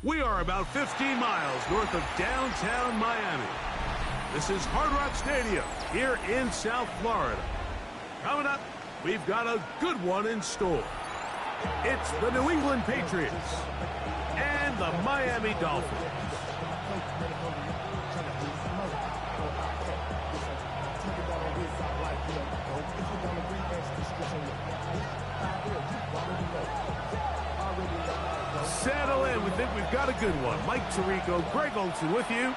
We are about 15 miles north of downtown Miami. This is Hard Rock Stadium here in South Florida. Coming up, we've got a good one in store. It's the New England Patriots and the Miami Dolphins. Settle in. We think we've got a good one. Mike Tirico, Greg Olson with you.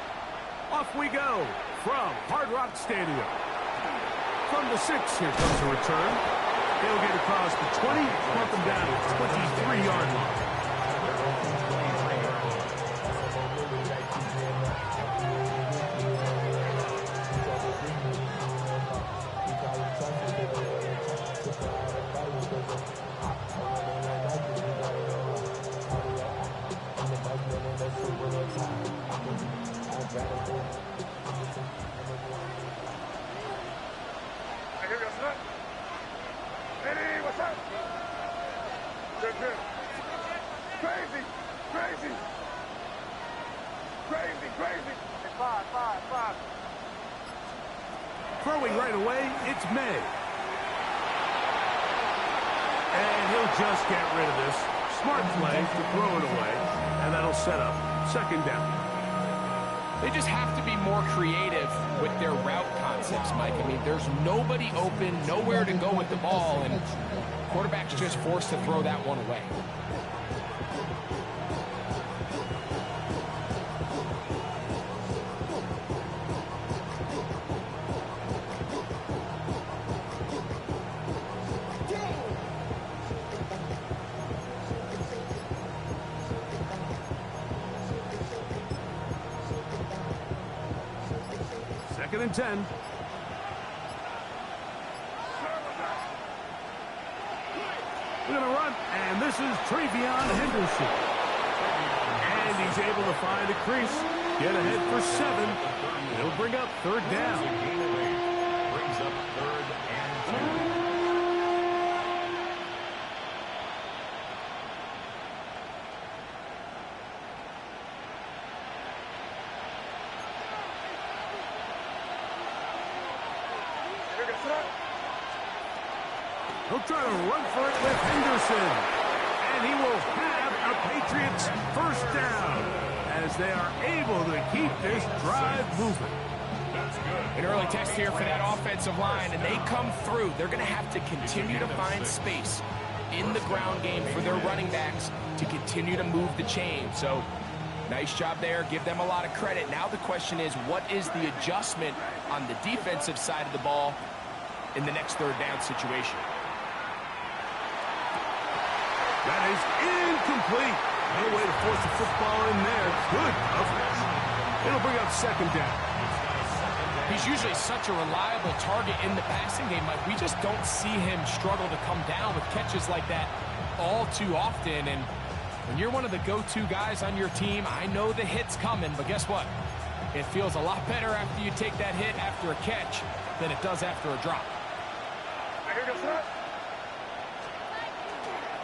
Off we go from Hard Rock Stadium. From the 6, here comes a return. He'll get across the 20, bump him down to the 23-yard line. Throwing right away, it's May. And he'll just get rid of this. Smart play to throw it away, and that'll set up 2nd down. They just have to be more creative with their route concepts, Mike. I mean, there's nobody open, nowhere to go with the ball, and quarterback's just forced to throw that one away. And 10. We're going to run, and this is Travion Henderson. And he's able to find a crease, get ahead for 7. He'll bring up 3rd down. Brings up 3rd and 2. He'll try to run for it with Henderson. And he will have a Patriots 1st down as they are able to keep this drive moving. An early test here for that offensive line, and they come through. They're going to have to continue to find space in the ground game for their running backs to continue to move the chain. So, nice job there. Give them a lot of credit. Now the question is, what is the adjustment on the defensive side of the ball in the next 3rd down situation? That is incomplete. No way to force the football in there. Good coverage. It'll bring up 2nd down. He's usually such a reliable target in the passing game, Mike. We just don't see him struggle to come down with catches like that all too often. And when you're one of the go-to guys on your team, I know the hit's coming, but guess what? It feels a lot better after you take that hit after a catch than it does after a drop.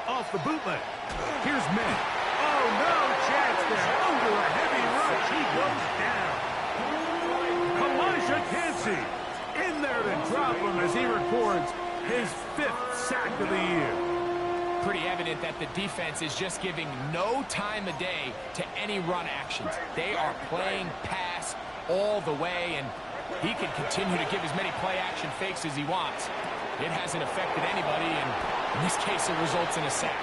Off the bootleg. Here's May. Oh, no chance there. Under a heavy rush, he goes down. Elijah Cansey in there to drop him as he records his 5th sack of the year. Pretty evident that the defense is just giving no time of day to any run actions. They are playing pass all the way, and he can continue to give as many play-action fakes as he wants. It hasn't affected anybody, and in this case, it results in a sack.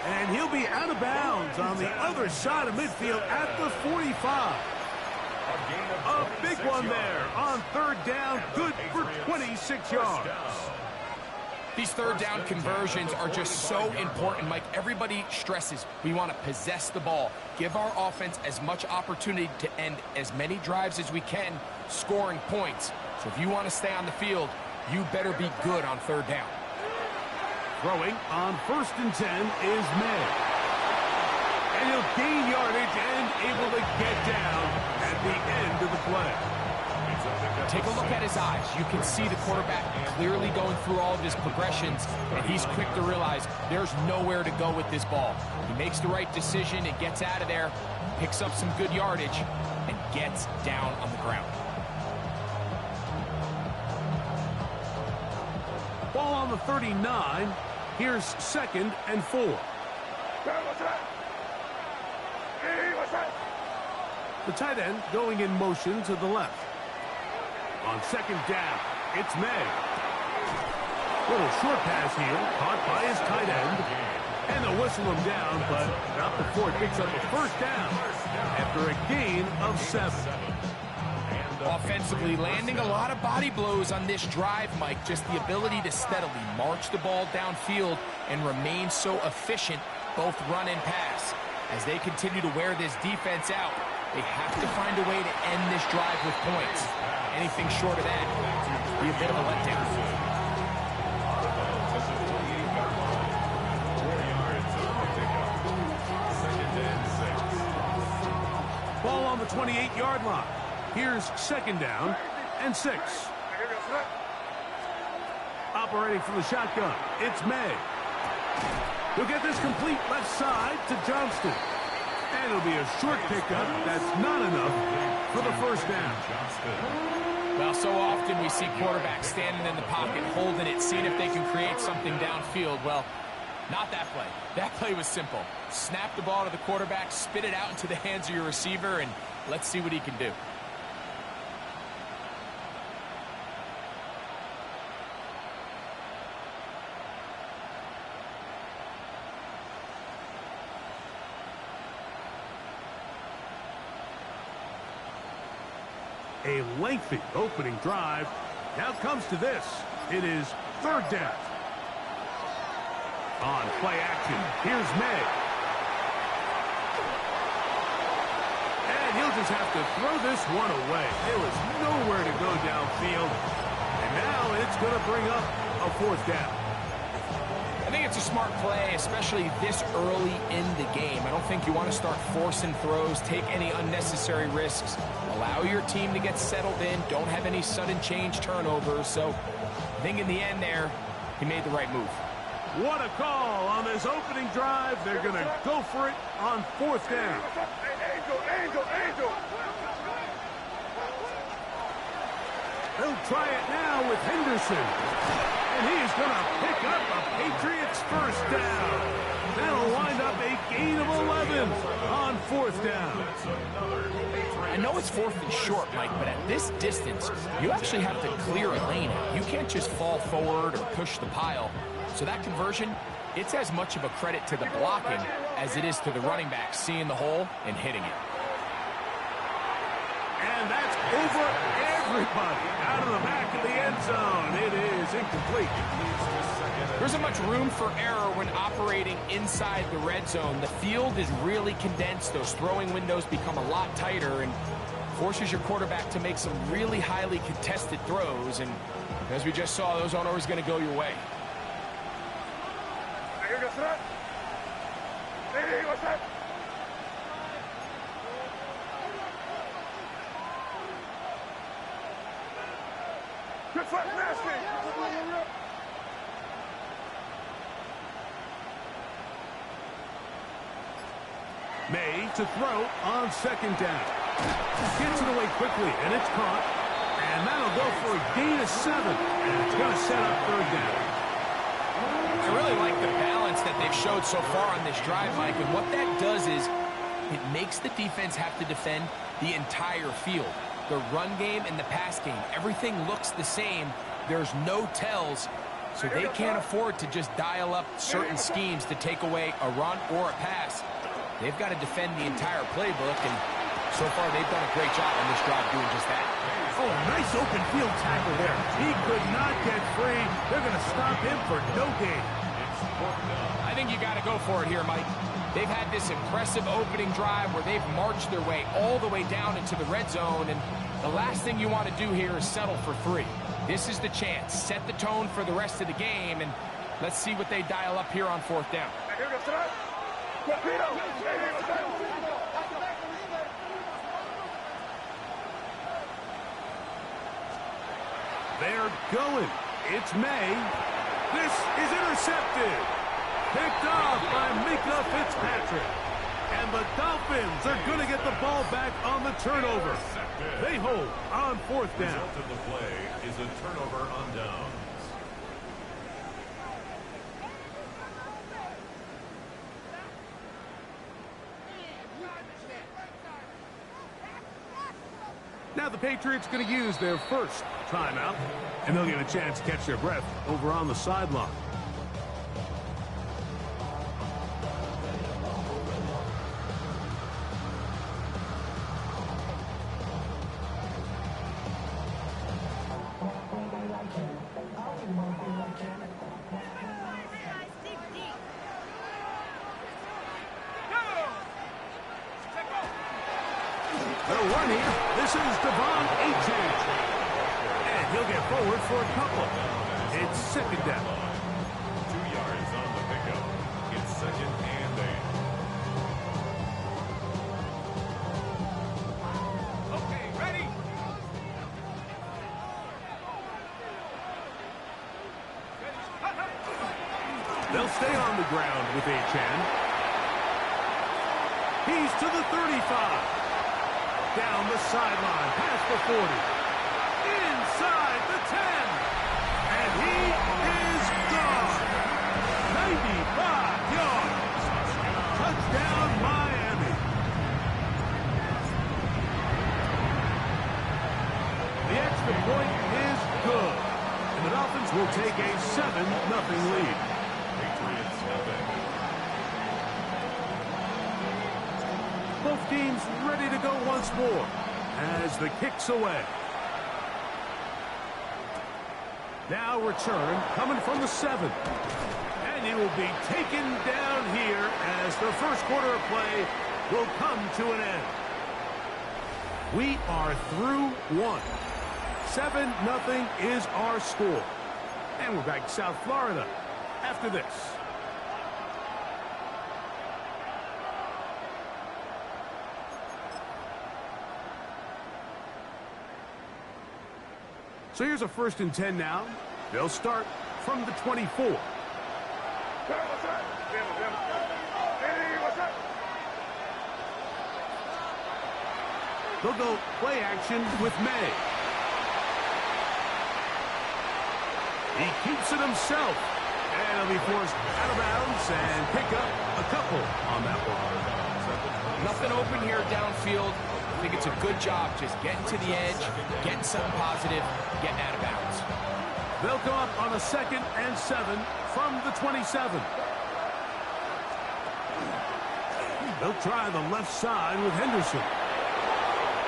And he'll be out of bounds on the other side of midfield at the 45. A big one there on 3rd down, good for 26 yards. These 3rd down conversions are just so important, Mike. Everybody stresses we want to possess the ball, give our offense as much opportunity to end as many drives as we can, scoring points. So if you want to stay on the field, you better be good on 3rd down. Throwing on 1st and 10 is May. And he'll gain yardage and able to get down at the end of the play. Take a look at his eyes. You can see the quarterback clearly going through all of his progressions, and he's quick to realize there's nowhere to go with this ball. He makes the right decision and gets out of there, picks up some good yardage, and gets down on the ground. Ball on the 39. Here's 2nd and 4. The tight end going in motion to the left. On 2nd down, it's May. Little short pass here, caught by his tight end. And they'll whistle him down, but not before it picks up a 1st down after a gain of 7. Offensively, landing a lot of body blows on this drive, Mike. Just the ability to steadily march the ball downfield and remain so efficient, both run and pass. As they continue to wear this defense out, they have to find a way to end this drive with points. Anything short of that would be a bit of a letdown. Ball on the 28-yard line. Here's 2nd down and 6. Operating from the shotgun, it's May. He'll get this complete left side to Johnston. And it'll be a short pickup. That's not enough for the 1st down. Well, so often we see quarterbacks standing in the pocket, holding it, seeing if they can create something downfield. Well, not that play. That play was simple. Snap the ball to the quarterback, spit it out into the hands of your receiver, and let's see what he can do. A lengthy opening drive. Now comes to this. It is 3rd down. On play action, here's May. And he'll just have to throw this one away. There was nowhere to go downfield. And now it's going to bring up a 4th down. I think it's a smart play, especially this early in the game. I don't think you want to start forcing throws, take any unnecessary risks. Allow your team to get settled in. Don't have any sudden change turnovers. So I think in the end there, he made the right move. What a call on this opening drive. They're going to go for it on 4th down. They'll try it now with Henderson. And he's going to pick up a Patriots 1st down. That'll wind up a gain of 11 on 4th down. I know it's 4th and short, Mike, but at this distance, you actually have to clear a lane out. You can't just fall forward or push the pile. So that conversion, it's as much of a credit to the blocking as it is to the running back seeing the hole and hitting it. And that's over everybody out of the back of the end zone. It is incomplete. There isn't much room for error when operating inside the red zone. The field is really condensed. Those throwing windows become a lot tighter and forces your quarterback to make some really highly contested throws. And as we just saw, those aren't always going to go your way. May to throw on 2nd down. Gets it away quickly, and it's caught. And that'll go for a gain of 7. And it's going to set up 3rd down. I really like the balance that they've showed so far on this drive, Mike. And what that does is it makes the defense have to defend the entire field. The run game and the pass game, everything looks the same. There's no tells, so they can't afford to just dial up certain schemes to take away a run or a pass. They've got to defend the entire playbook, and so far they've done a great job on this drive doing just that. Oh, nice open field tackle there. He could not get free. They're going to stop him for no gain. I think you got to go for it here, Mike. They've had this impressive opening drive where they've marched their way all the way down into the red zone, and the last thing you want to do here is settle for 3. This is the chance. Set the tone for the rest of the game, and let's see what they dial up here on 4th down. They're going. It's May. This is intercepted. Picked off by Mika Fitzpatrick. And the Dolphins are going to get the ball back on the turnover. They hold on fourth down. The result of the play is a turnover on downs. Now the Patriots going to use their first timeout, and they'll get a chance to catch their breath over on the sideline. They'll run here. This is Devon Achane. And he'll get forward for a couple. It's second down. 2 yards on the pickup. It's second and 8. Okay, ready? They'll stay on the ground with Achane. He's to the 35. Down the sideline, past the 40. Inside the 10. And he is gone. 95 yards. Touchdown, Miami. The extra point is good. And the Dolphins will take a 7-0 lead. Patriots have it. Both teams ready to go once more as the kick's away. Now return coming from the 7. And he will be taken down here as the first quarter of play will come to an end. We are through one. 7-0 is our score. And we're back to South Florida after this. So here's a 1st and 10 now. They'll start from the 24. They'll go play action with May. He keeps it himself. And he'll be forced out of bounds and pick up a couple on that one. Nothing open here downfield. I think it's a good job just getting to the edge, getting something positive, getting out of bounds. They'll go up on a 2nd and 7 from the 27. They'll try the left side with Henderson.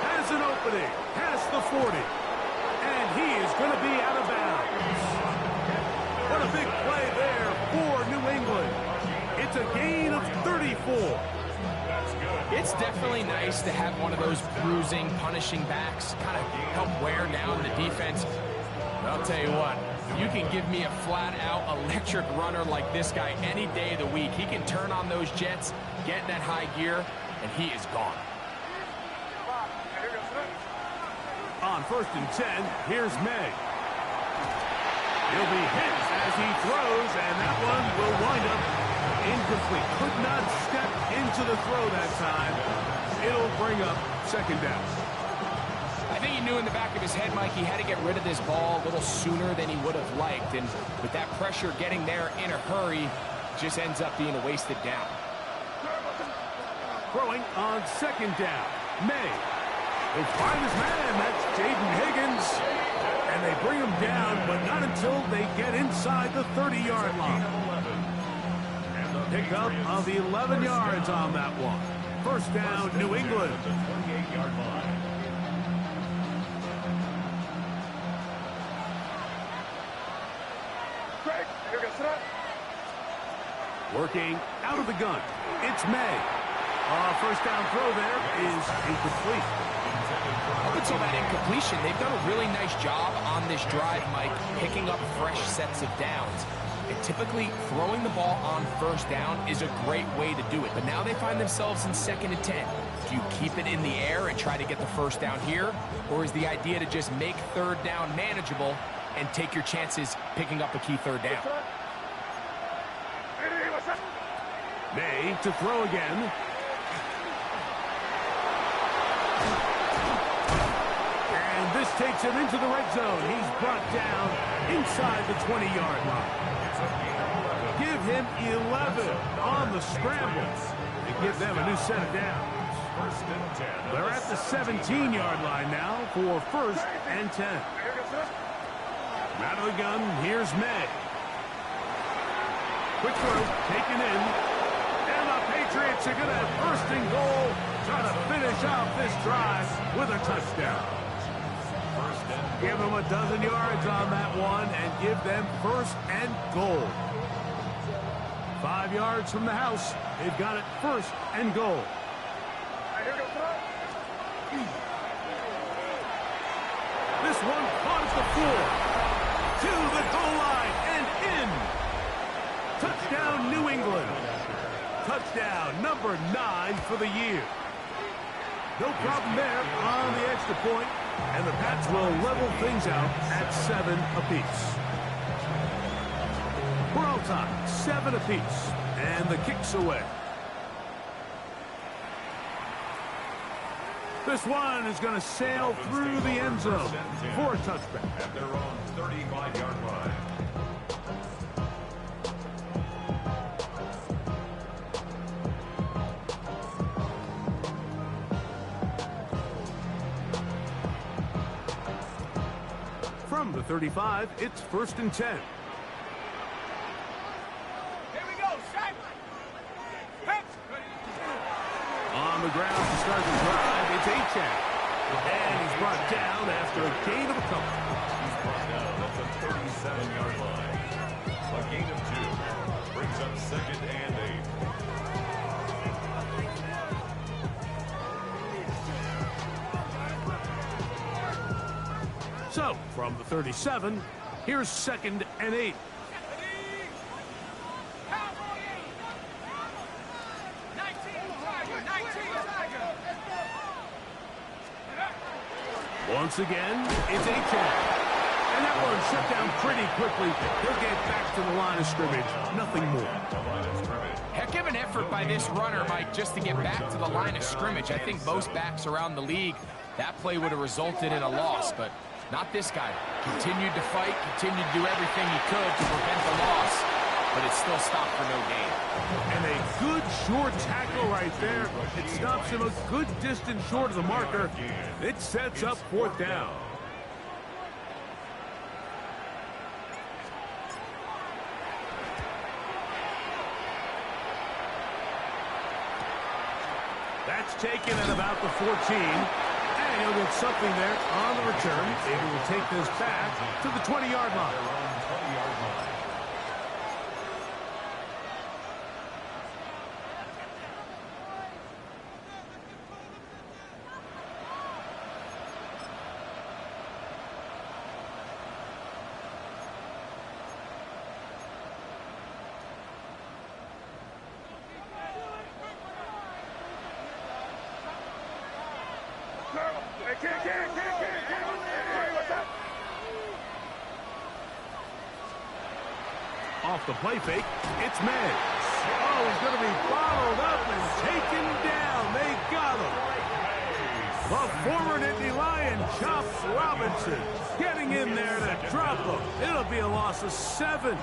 Has an opening past the 40. And he is going to be out of bounds. What a big play there for New England. It's a gain of 34. It's definitely nice to have one of those bruising, punishing backs kind of help wear down the defense. But I'll tell you what, you can give me a flat-out electric runner like this guy any day of the week. He can turn on those jets, get in that high gear, and he is gone. On 1st and 10, here's May. He'll be hit as he throws, and that one will wind up incomplete. Could not step into the throw that time. It'll bring up 2nd down. I think he knew in the back of his head, Mike, he had to get rid of this ball a little sooner than he would have liked. And with that pressure getting there in a hurry, just ends up being a wasted down. Throwing on 2nd down. May. He'll find his man. That's Jaden Higgins. And they bring him down, but not until they get inside the 30-yard line. Pickup of 11 yards on that one. 1st down, New England. The 28-yard line. Working out of the gun. It's May. 1st down throw there is incomplete. Up until that incompletion, they've done a really nice job on this drive, Mike, picking up fresh sets of downs. And typically, throwing the ball on 1st down is a great way to do it. But now they find themselves in 2nd and 10. Do you keep it in the air and try to get the 1st down here? Or is the idea to just make 3rd down manageable and take your chances picking up a key third down. May to throw again. And this takes him into the red zone. He's brought down inside the 20-yard line. Give him 11 on the scramble to give them a new set of downs. They're at the 17-yard line now for 1st and 10. Out of the gun, here's May. Quick throw, taken in. And the Patriots are going to have 1st and goal, trying to finish off this drive with a touchdown. Give them a dozen yards on that one and give them 1st and goal. 5 yards from the house. They've got it 1st and goal. This one caught the floor. To the goal line and in. Touchdown, New England. Touchdown number 9 for the year. No problem there on the extra point, and the Pats will level things out at 7 apiece. We're all tied, 7 apiece, and the kick's away. This one is going to sail through the end zone for a touchback. At their own 35-yard line. From the 35, it's 1st and 10. On the ground to start the drive, it's Achane. And he's brought down after a gain of a couple. He's brought down at the 37-yard line. A gain of 2 brings up 2nd and 8. So, from the 37, here's 2nd and 8. Once again, it's Achane. And that one shut down pretty quickly. He'll get back to the line of scrimmage. Nothing more. Heck of an effort by this runner, Mike, just to get back to the line of scrimmage. I think most backs around the league, that play would have resulted in a loss, but not this guy. Continued to fight, continued to do everything he could to prevent the loss, but it still stopped for no gain. And a good short tackle right there. It stops him a good distance short of the marker. It sets up 4th down. That's taken at about the 14. And he'll get something there on the return. Maybe we'll take this back to the 20-yard line. Off the play fake, it's May. Oh, he's going to be followed up and taken down. They got him. The former Nittany Lion, Chops Robinson, getting in there to drop him. It'll be a loss of 7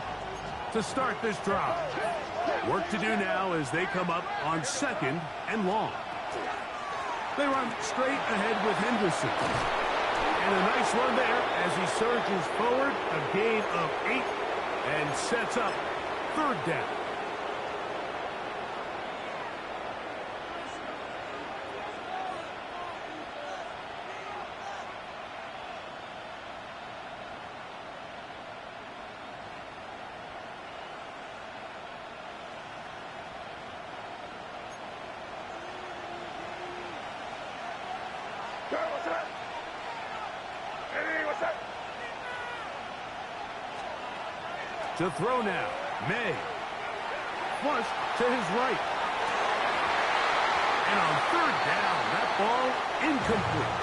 to start this drive. Work to do now as they come up on 2nd and long. They run straight ahead with Henderson. And a nice run there as he surges forward, a gain of 8, and sets up 3rd down. To throw now, May. Flush to his right. And on 3rd down, that ball incomplete.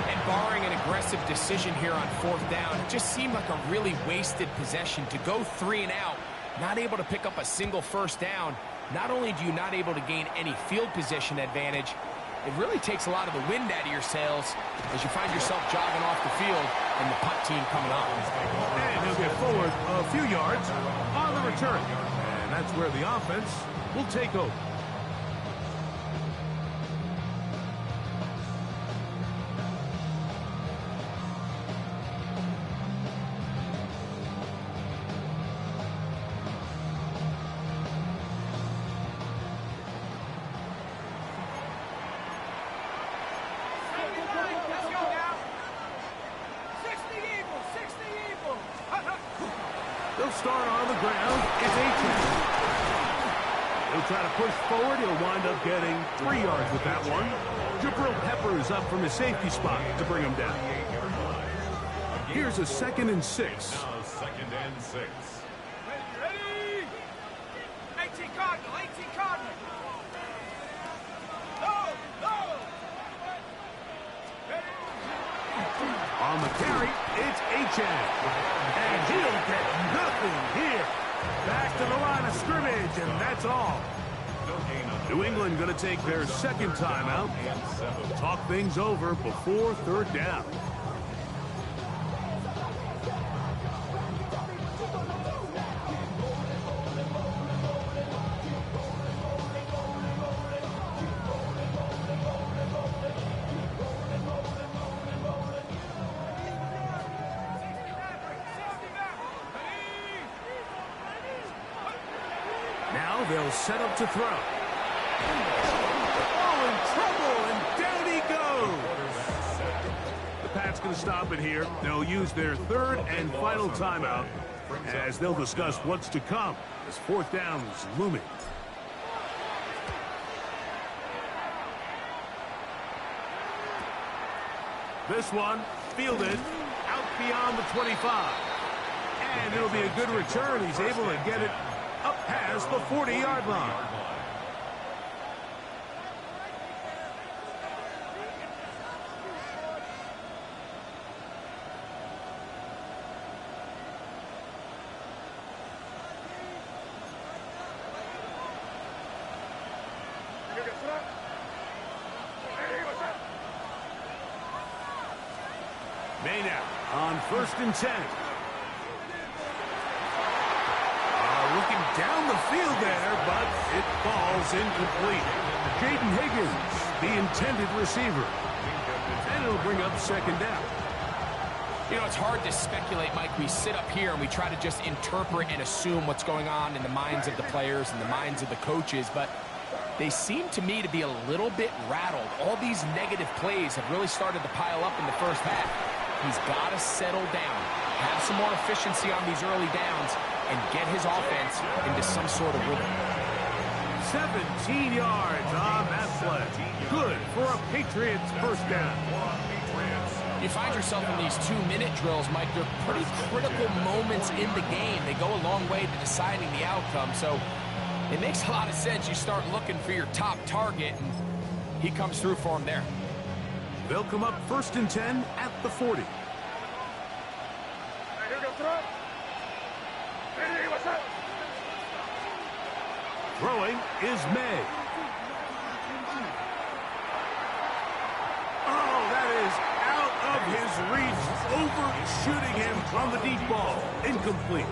And barring an aggressive decision here on 4th down. It just seemed like a really wasted possession to go 3 and out, not able to pick up a single first down. Not only do you not able to gain any field position advantage, it really takes a lot of the wind out of your sails as you find yourself jogging off the field and the punt team coming on. And he'll get forward a few yards on the return. And that's where the offense will take over. They'll start on the ground. It's 18. He'll try to push forward. He'll wind up getting 3 yards with that one. Jabril Peppers up from his safety spot to bring him down. Here's a 2nd and 6. Now 2nd and 6. Ready? 18 Cardinal, 18 Cardinal. No, no. On the carry, it's Achane. And he'll get nothing here. Back to the line of scrimmage, and that's all. New England going to take their 2nd timeout. Talk things over before 3rd down. Now they'll set up to throw. Oh, in trouble, and down he goes. The Pats going to stop it here. They'll use their 3rd and final timeout as they'll discuss what's to come as 4th down is looming. This one fielded out beyond the 25. And it'll be a good return. He's able to get it up past the 40-yard line. May now on 1st and 10. Looking down the field there, but it falls incomplete. Jaden Higgins, the intended receiver. And it'll bring up 2nd down. You know, it's hard to speculate, Mike. We sit up here and we try to just interpret and assume what's going on in the minds of the players and the minds of the coaches, but they seem to me to be a little bit rattled. All these negative plays have really started to pile up in the first half. He's got to settle down, have some more efficiency on these early downs, and get his offense into some sort of rhythm. 17 yards on that play. Good for a Patriots first down. You find yourself in these 2-minute drills, Mike. They're pretty critical moments in the game. They go a long way to deciding the outcome, so it makes a lot of sense. You start looking for your top target, and he comes through for him there. They'll come up 1st and 10 at the 40. Throwing is May. Oh, that is out of his reach, overshooting him on the deep ball. Incomplete.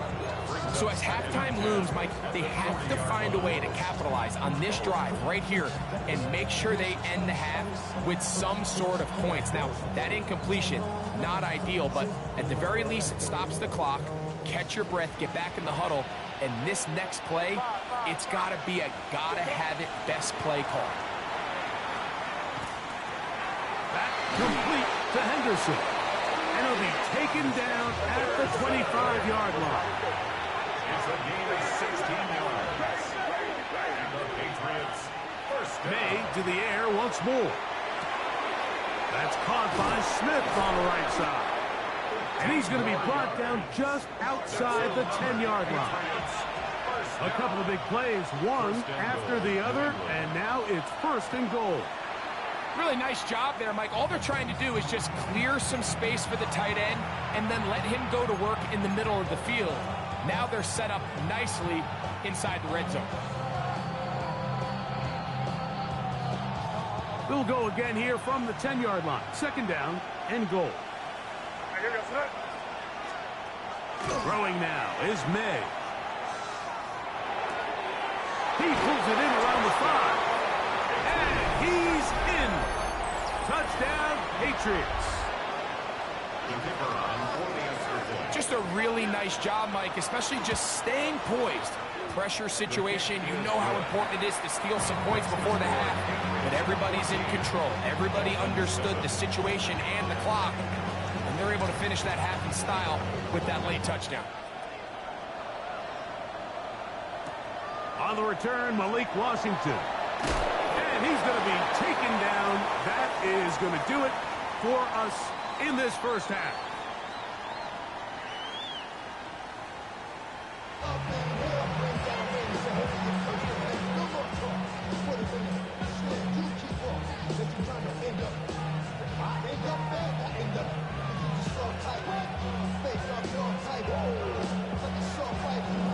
So as halftime looms, Mike, they have to find a way to capitalize on this drive right here and make sure they end the half with some sort of points. Now, that incompletion, not ideal, but at the very least, it stops the clock. Catch your breath, get back in the huddle, and this next play, it's got to be a gotta-have-it best play call. That complete to Henderson. And it'll be taken down at the 25-yard line. It's a gain of 16 yards. And the Patriots first down. May to the air once more. That's caught by Smith on the right side. And he's going to be brought down just outside the 10-yard line. A couple of big plays, one after the other, and now it's 1st and goal. Really nice job there, Mike. All they're trying to do is just clear some space for the tight end and then let him go to work in the middle of the field. Now they're set up nicely inside the red zone. We'll go again here from the 10-yard line. Second down and goal. Throwing now is May. He pulls it in around the 5. And he's in. Touchdown, Patriots. Just a really nice job, Mike, especially just staying poised. Pressure situation, you know how important it is to steal some points before the half. But everybody's in control. Everybody understood the situation and the clock. And they're able to finish that half in style with that late touchdown. On the return, Malik Washington. And he's going to be taken down. That is going to do it for us in this first half.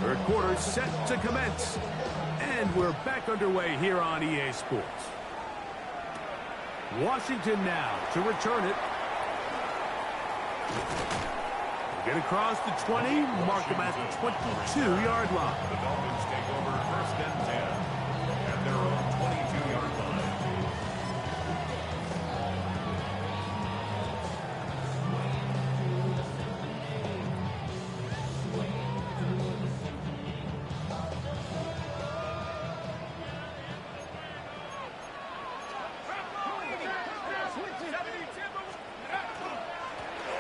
Third quarter set to commence. And we're back underway here on EA Sports. Washington now to return it. Get across the 20, mark him at the 22-yard line. The Dolphins take over first and 10 at their own 22-yard line.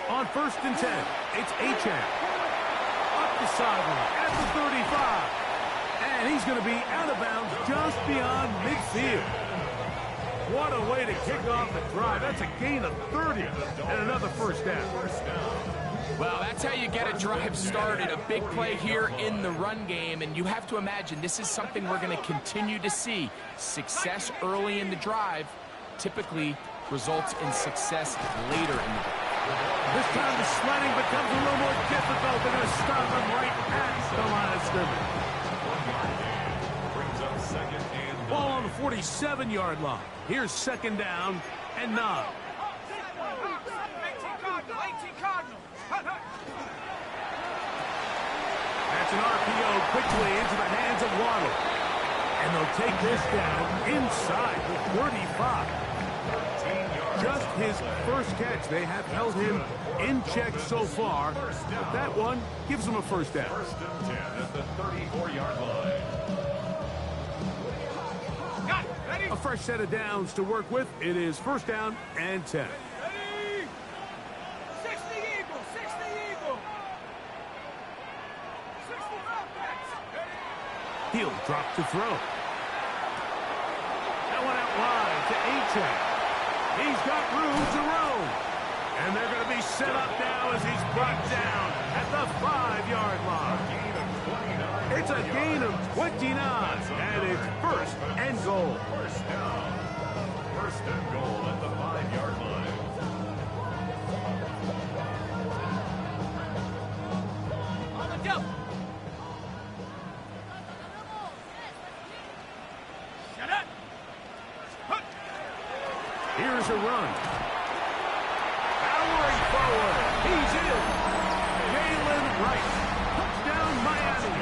On first and 10, it's Achane. Up the sideline at the 35. And he's going to be out of bounds just beyond midfield. What a way to kick off the drive. That's a gain of 30 and another first down. Well, that's how you get a drive started. A big play here in the run game. And you have to imagine this is something we're going to continue to see. Success early in the drive typically results in success later in the drive. This time the sledding becomes a little more difficult. They're going to stop him right at the line of scrimmage. Brings up second and Ball on the 47-yard line. Here's second down and 9. 18 Cardinal, 18 Cardinal. That's an RPO quickly into the hands of Waddle. And they'll take this down inside the 35. Just his first catch. They have held him in check so far. But that one gives him a first down. first and 10 at the 34-yard line. Got it, ready? A fresh set of downs to work with. It is first down and 10. Ready? 60 Eagle, 60 Eagle. 65 backs. Ready? He'll drop to throw. That one out wide to Achane. He's got room to roam. And they're going to be set up now as he's brought down at the 5-yard line. It's a gain of 29. And it's first and goal. First down. First and goal at the 5-yard line. On the jump. Shut up. Here's a run. Powering forward. He's in. Jalen Wright. Touchdown, Miami.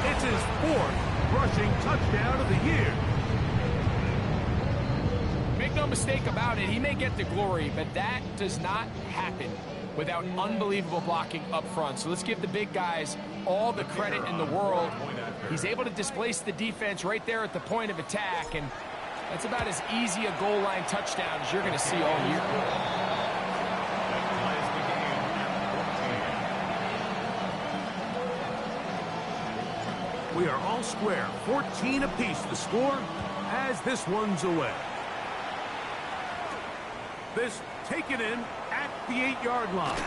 It's his 4th rushing touchdown of the year. Make no mistake about it, he may get the glory, but that does not happen without unbelievable blocking up front. So let's give the big guys all the credit in the world. He's able to displace the defense right there at the point of attack, and that's about as easy a goal line touchdown as you're going to see all year. We are all square. 14 apiece the score as this one's away. This taken in at the 8-yard line.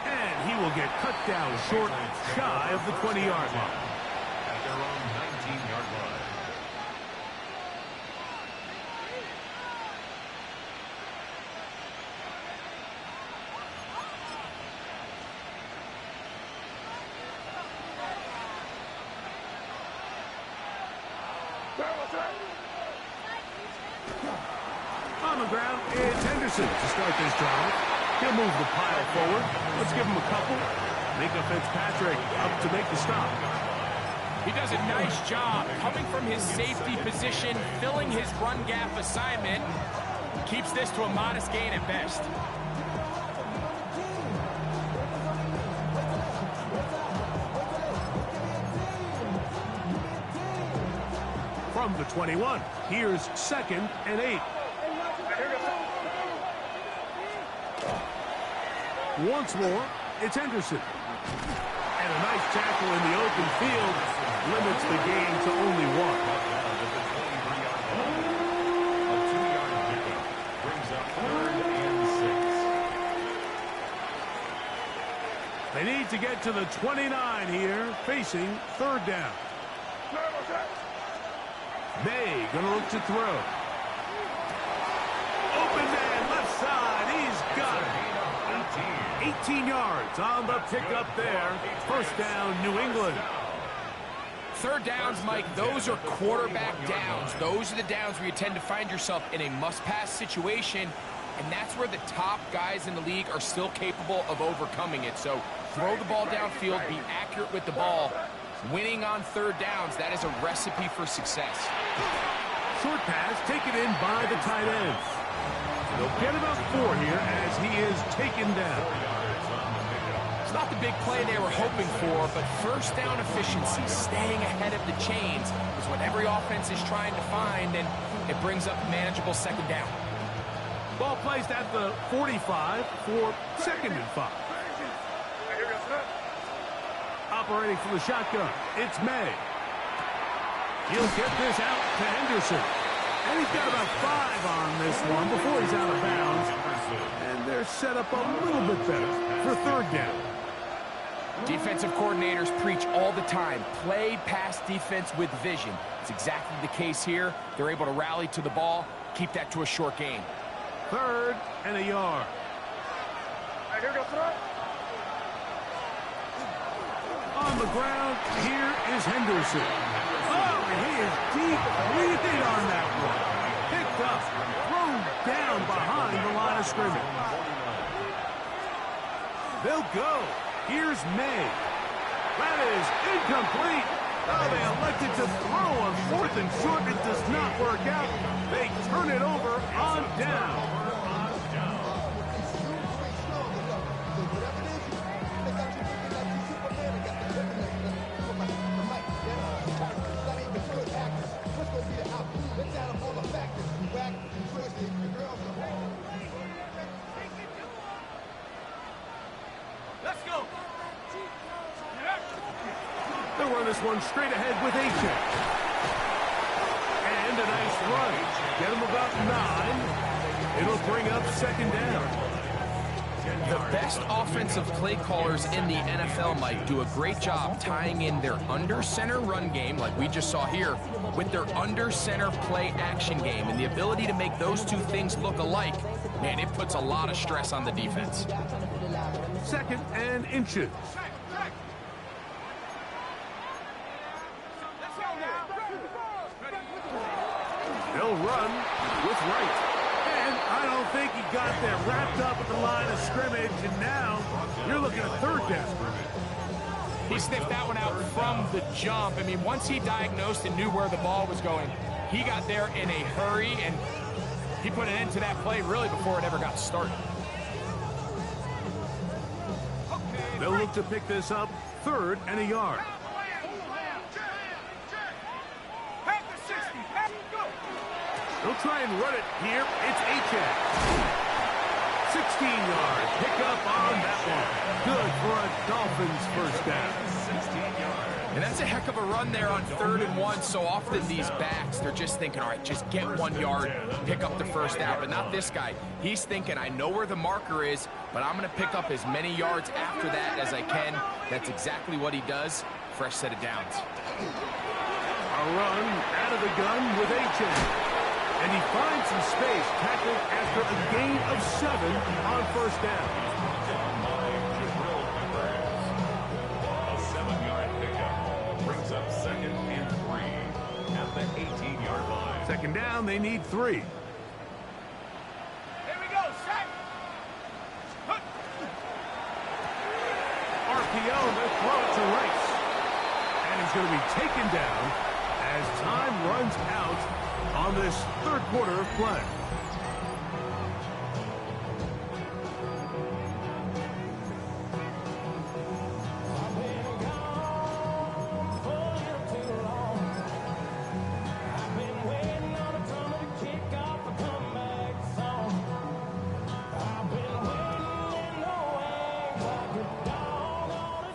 And he will get cut down short, shy of the 20-yard line. At their own 19-yard line. On the ground, it's Henderson to start this drive. He'll move the pile forward. Let's give him a couple. Micah Fitzpatrick up to make the stop. He does a nice job coming from his safety position, filling his run gap assignment. Keeps this to a modest gain at best. From the 21, here's 2nd and 8. Once more, it's Henderson. And a nice tackle in the open field limits the gain to only 1. A 2-yard pickup brings up 3rd and 6. They need to get to the 29 here, facing 3rd down. May gonna look to throw. Open man, left side, he's got it. 18 yards on the pickup there. 1st down, New England. 3rd downs, Mike, those are quarterback downs. Those are the downs where you tend to find yourself in a must-pass situation, and that's where the top guys in the league are still capable of overcoming it. So throw the ball downfield, be accurate with the ball. Winning on 3rd downs, that is a recipe for success. Short pass taken in by the tight end. They'll get about 4 here as he is taken down. It's not the big play they were hoping for, but 1st down efficiency, staying ahead of the chains, is what every offense is trying to find, and it brings up manageable 2nd down. Ball placed at the 45 for 2nd and 5. Operating from the shotgun, it's May. He'll get this out to Henderson. And he's got about 5 on this one before he's out of bounds. And they're set up a little bit better for 3rd down. Defensive coordinators preach all the time, play pass defense with vision. It's exactly the case here. They're able to rally to the ball, keep that to a short gain. 3rd and a yard. On the ground, here is Henderson. Oh, he is deep leading on that one. Picked up, thrown down behind the line of scrimmage. They'll go. Here's May. That is incomplete. Oh, they elected to throw on 4th and short. It does not work out. They turn it over on down. Let's go. They'll run this one straight ahead with H.A. And a nice run. Get him about 9. It'll bring up 2nd down. The best offensive play callers in the NFL, Mike, do a great job tying in their under-center run game, like we just saw here, with their under-center play action game. And the ability to make those two things look alike, man, it puts a lot of stress on the defense. 2nd and inches. They'll run with right. And I don't think he got there wrapped up at the line of scrimmage, and now you're looking at 3rd down. He sniffed that one out from the jump. I mean, once he diagnosed and knew where the ball was going, he got there in a hurry, and he put an end to that play really before it ever got started. They'll look to pick this up 3rd and a yard. They'll try and run it here. It's H.A. 16-yard pickup on that one. Good for a Dolphins 1st down. And that's a heck of a run there on 3rd and 1. So often these backs, they're just thinking, all right, just get 1 yard, pick up the 1st down. But not this guy. He's thinking, I know where the marker is, but I'm going to pick up as many yards after that as I can. That's exactly what he does. Fresh set of downs. A run out of the gun with H.A. And he finds some space, tackled after a gain of 7 on 1st down. A 7-yard pickup brings up 2nd and 3 at the 18-yard Second down, they need 3. Here we go, set. RPO, they throw it to Rice. And he's going to be taken down as time runs out on this third quarter of play.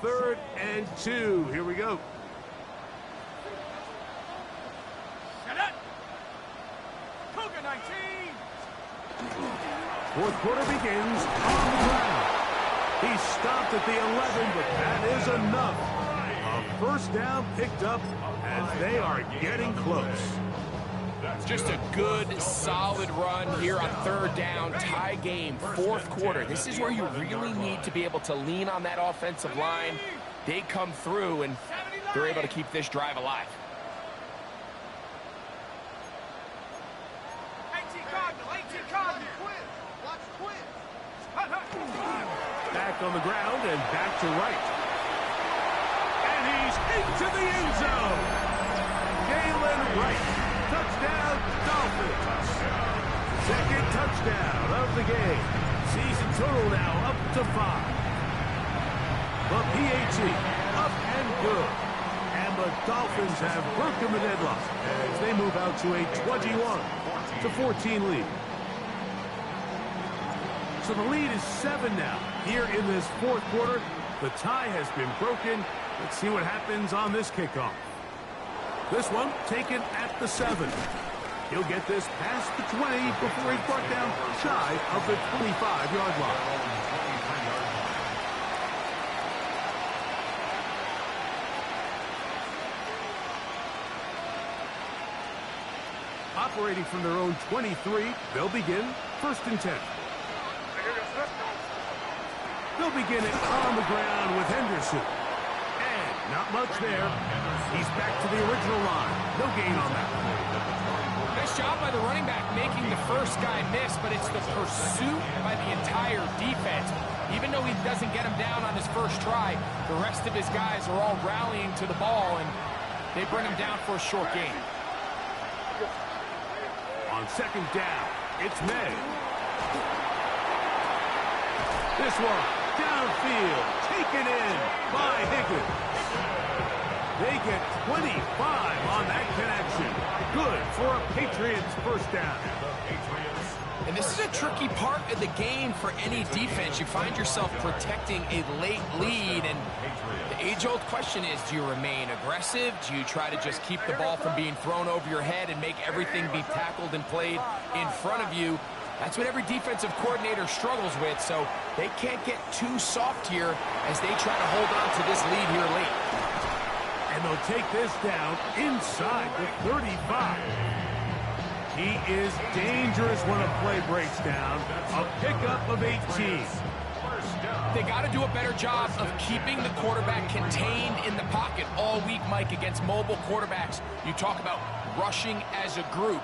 Third and 2. Here we go. Set it. Cougar 19. Fourth quarter begins on the ground. He stopped at the 11, but that is enough. A first down picked up as they are getting close. Just a good, solid run here on third down, tie game, fourth quarter. This is where you really need to be able to lean on that offensive line. They come through, and they're able to keep this drive alive. 18 Cardinal. Watch Quinn. Back on the ground and back to right. And he's into the end zone. Galen Wright. Touchdown, Dolphins. Second touchdown of the game. Season total now up to 5. The PAT up and good. And the Dolphins have broken the deadlock as they move out to a 21-14 lead. So the lead is 7 now. Here in this fourth quarter, the tie has been broken. Let's see what happens on this kickoff. This one taken at the 7. He'll get this past the 20 before he's brought down shy of the 25-yard line. Operating from their own 23, they'll begin first and 10. They'll begin it on the ground with Henderson. And not much there. He's back to the original line. No gain on that. Nice job by the running back making the first guy miss, but it's the pursuit by the entire defense. Even though he doesn't get him down on his first try, the rest of his guys are all rallying to the ball, and they bring him down for a short gain. On second down, it's May. This one, downfield, taken in by Higgins. They get 25 on that connection. Good for a Patriots first down. And this is a tricky part of the game for any defense. You find yourself protecting a late lead, and the age-old question is, do you remain aggressive? Do you try to just keep the ball from being thrown over your head and make everything be tackled and played in front of you? That's what every defensive coordinator struggles with, so they can't get too soft here as they try to hold on to this lead here late. And they'll take this down inside the 35. He is dangerous when a play breaks down. A pickup of 18. They got to do a better job of keeping the quarterback contained in the pocket all week, Mike, against mobile quarterbacks. You talk about rushing as a group.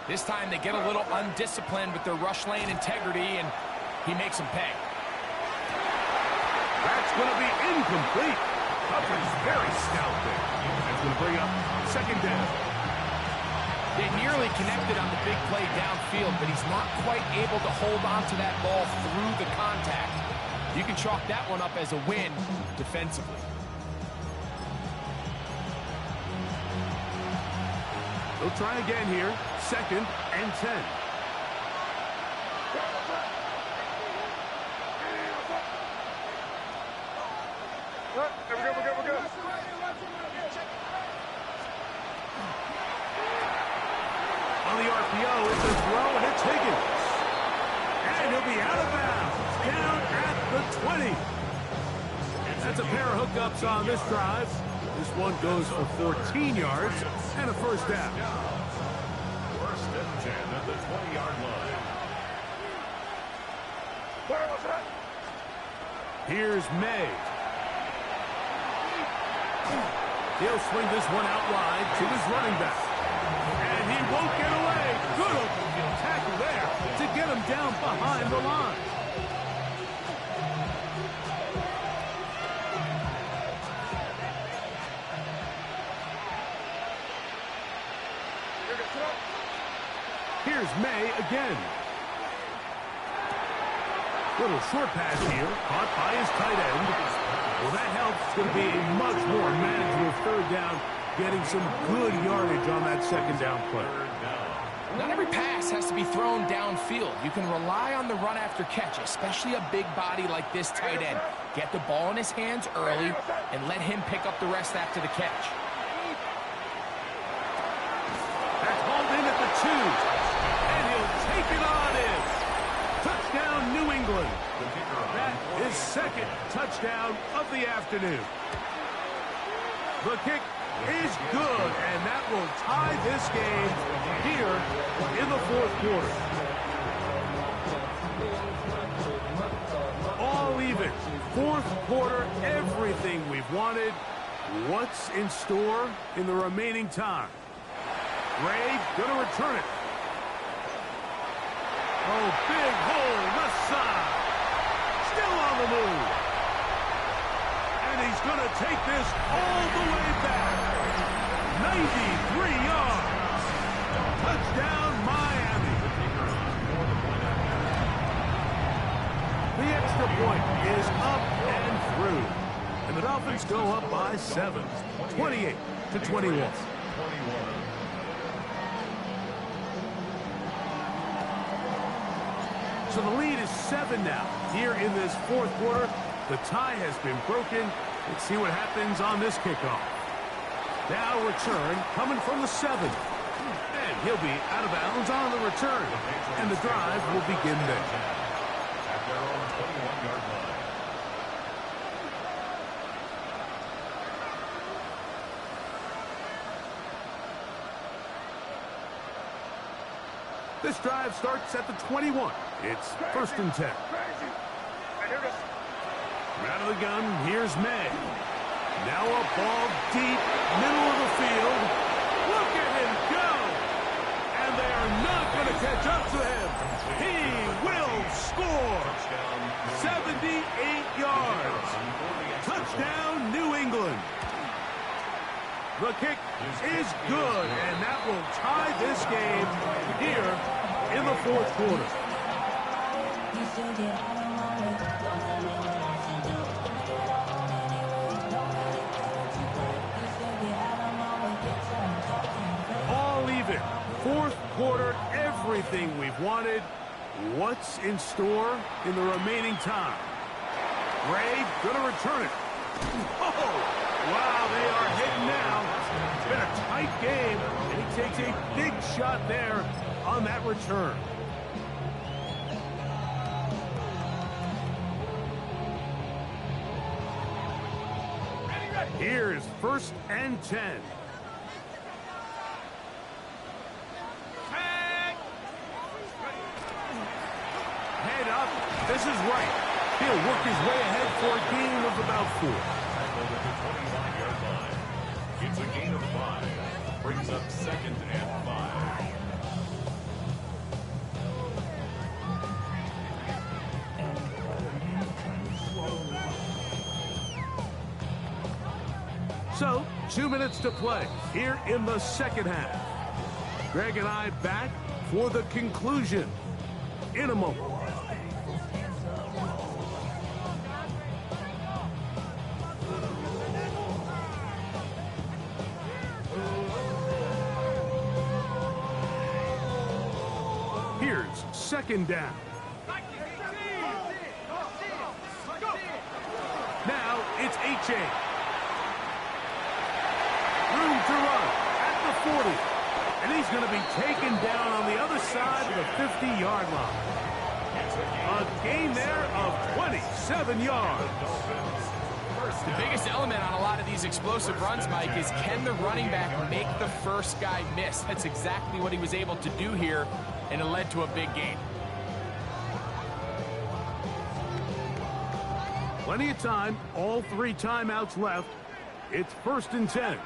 This time they get a little undisciplined with their rush lane integrity, and he makes them pay. That's going to be incomplete. Coverage very stout there. That's going to bring up second down. They nearly connected on the big play downfield, but he's not quite able to hold on to that ball through the contact. You can chalk that one up as a win defensively. They'll try again here. Second and 10. We're good. On the RPO, it's a throw, and it's Higgins. And he'll be out of bounds, down at the 20. That's a pair of hookups on this drive. This one goes for 14 yards and a first down. First and 10 at the 20-yard line. Here's May. He'll swing this one out wide to his running back. And he won't get away. Good open field tackle there to get him down behind the line. Here's May again. Little short pass here, caught by his tight end. Well, that helps. It's going to be a much more manageable third down, getting some good yardage on that second down play. Not every pass has to be thrown downfield. You can rely on the run after catch, especially a big body like this tight end. Get the ball in his hands early and let him pick up the rest after the catch. That's hauled in at the 2. And he'll take it on in. Touchdown, New England. That is second touchdown of the afternoon. The kick is good, and that will tie this game here in the fourth quarter. All even. Fourth quarter, everything we've wanted. What's in store in the remaining time? Ray going to return it. Oh, big hole, left side. Still on the move. And he's going to take this all the way back. 93 yards. Touchdown, Miami. The extra point is up and through. And the Dolphins go up by 7, 28-21. So the lead is 7 now. Here in this fourth quarter, the tie has been broken. Let's see what happens on this kickoff. Now return coming from the 7. And he'll be out of bounds on the return. And the drive will begin there. At their own 21-yard line. This drive starts at the 21. It's 1st and 10. Out of the gun, here's May. Now a ball deep, middle of the field. Look at him go! And they are not going to catch up to him. He will score. 78 yards. Touchdown, New England. The kick is good, and that will tie this game here in the fourth quarter. All even. Fourth quarter, everything we've wanted. What's in store in the remaining time? Ray gonna return it. Oh! Wow, they are hitting now. It's been a tight game, and he takes a big shot there on that return. Here's 1st and 10. Head up. This is right. He'll work his way ahead for a gain of about 4. It's a gain of 5. Brings up 2nd and 5. So, 2 minutes to play here in the second half. Greg and I back for the conclusion in a moment. Here's 2nd down. Now it's H.A. Room to run at the 40. And he's going to be taken down on the other side of the 50-yard line. A gain there of 27 yards. The biggest element on a lot of these explosive runs, Mike, is can the running back make the first guy miss? That's exactly what he was able to do here, and it led to a big gain. Plenty of time, all 3 timeouts left. It's 1st and 10.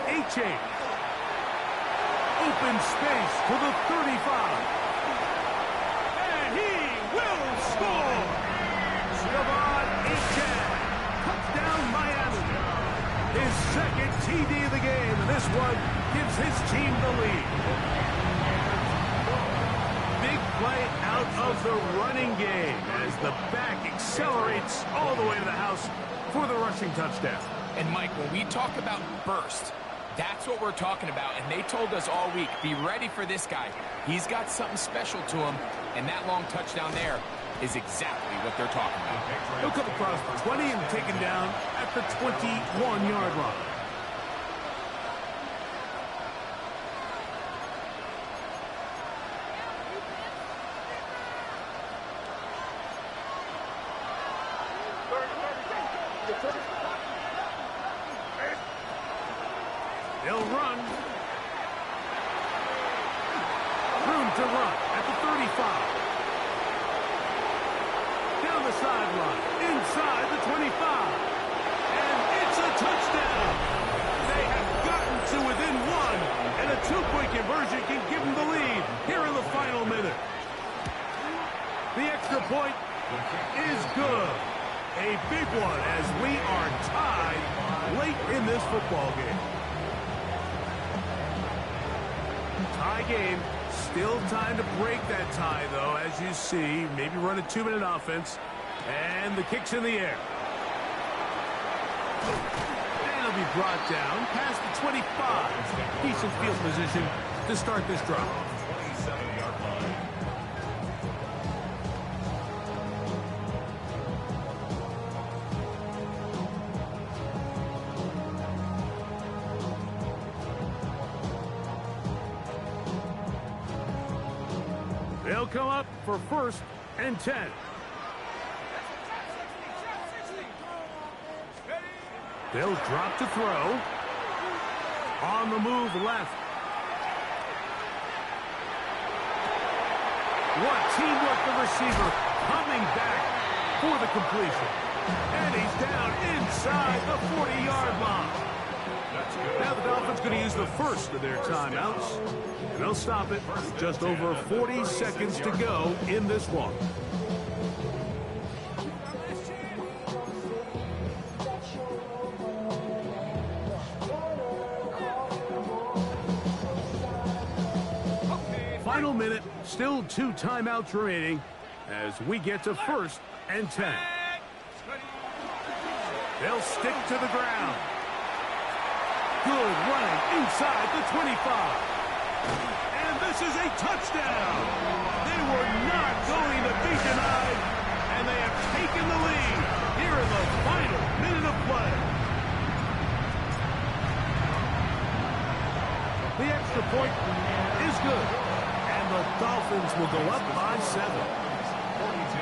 H8. Open space to the 35. And he will score. Javon H8. Touchdown Miami. His second TD of the game, and this one gives his team the lead. Big play out of the running game as the back accelerates all the way to the house for the rushing touchdown. And Mike, when we talk about burst, that's what we're talking about. And they told us all week, be ready for this guy. He's got something special to him, and that long touchdown there is exactly what they're talking about. He'll come across the 20 and taken down at the 21-yard line. They'll run. Room to run at the 35. Down the sideline, inside the 25. And it's a touchdown. They have gotten to within one, and a two-point conversion can give them the lead here in the final minute. The extra point is good. A big one as we are tied late in this football game. Tie game. Still time to break that tie, though, as you see. Maybe run a 2-minute offense. And the kick's in the air. And it'll be brought down past the 25. Decent field position to start this drive. 27-yard line. They'll come up for 1st and 10. They'll drop to throw. On the move left. What teamwork, the receiver coming back for the completion. And he's down inside the 40-yard line. Now the Dolphins going to use the first of their timeouts. And they'll stop it with just over 40 seconds to go in this one. Final minute, still 2 timeouts remaining as we get to 1st and 10. They'll stick to the ground. Good running inside the 25. And this is a touchdown. They were not going to be denied, and they have taken the lead here in the final minute of play. The extra point is good, and the Dolphins will go up by 7. 42.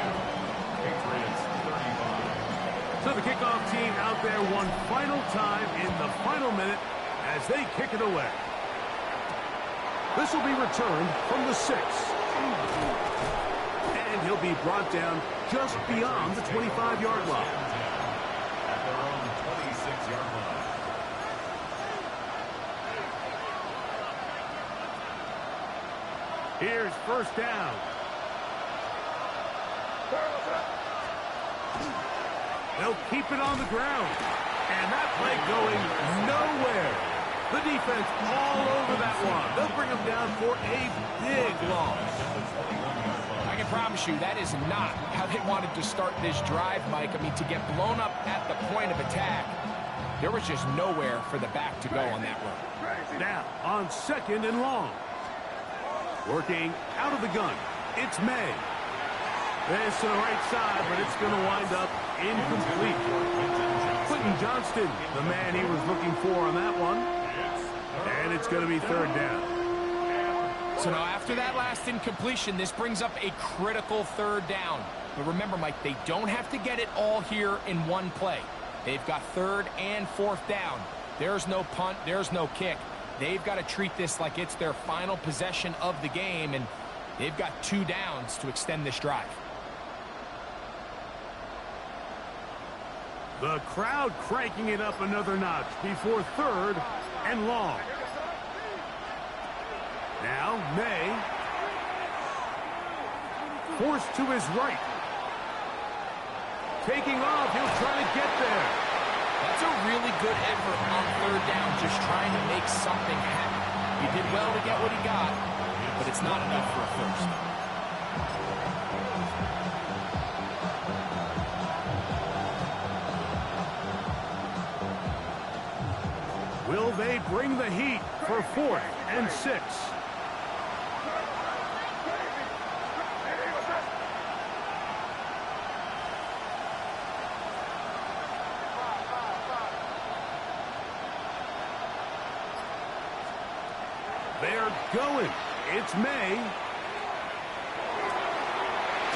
Patriots 35. So the kickoff team out there one final time in the final minute as they kick it away. This will be returned from the 6. And he'll be brought down just beyond the 25-yard line. At their own 26-yard line. Here's 1st down. They'll keep it on the ground. And that play going nowhere. The defense all over that one. They'll bring them down for a big loss. I can promise you that is not how they wanted to start this drive, Mike. I mean, to get blown up at the point of attack, there was just nowhere for the back to go on that run. Now, on 2nd and long. Working out of the gun. It's May. This to the right side, but it's going to wind up incomplete. Quentin Johnston, the man he was looking for on that one. And it's going to be 3rd down. So now after that last incompletion, this brings up a critical 3rd down. But remember, Mike, they don't have to get it all here in one play. They've got 3rd and 4th down. There's no punt. There's no kick. They've got to treat this like it's their final possession of the game, and they've got 2 downs to extend this drive. The crowd cranking it up another notch before 3rd and long. Now May. Forced to his right. Taking off, he'll try to get there. That's a really good effort on 3rd down, just trying to make something happen. He did well to get what he got, but it's not enough for a first. Will they bring the heat for 4th and 6? They're going. It's May.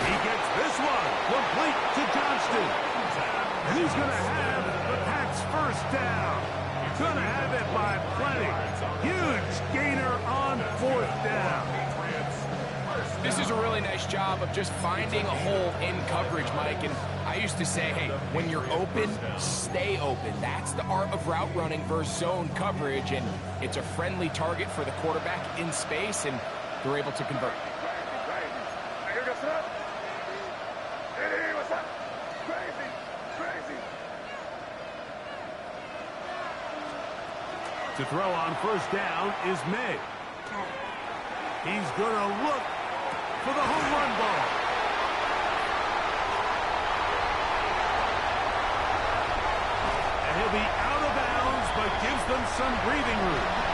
He gets this one complete to Johnston. He's going to have the Pats' first down. Going to have it by plenty. Huge gainer on 4th down. This is a really nice job of just finding a hole in coverage, Mike. And I used to say, hey, when you're open, stay open. That's the art of route running versus zone coverage. And it's a friendly target for the quarterback in space, and they're able to convert. To throw on 1st down is May. He's going to look for the home run ball. And he'll be out of bounds, but gives them some breathing room.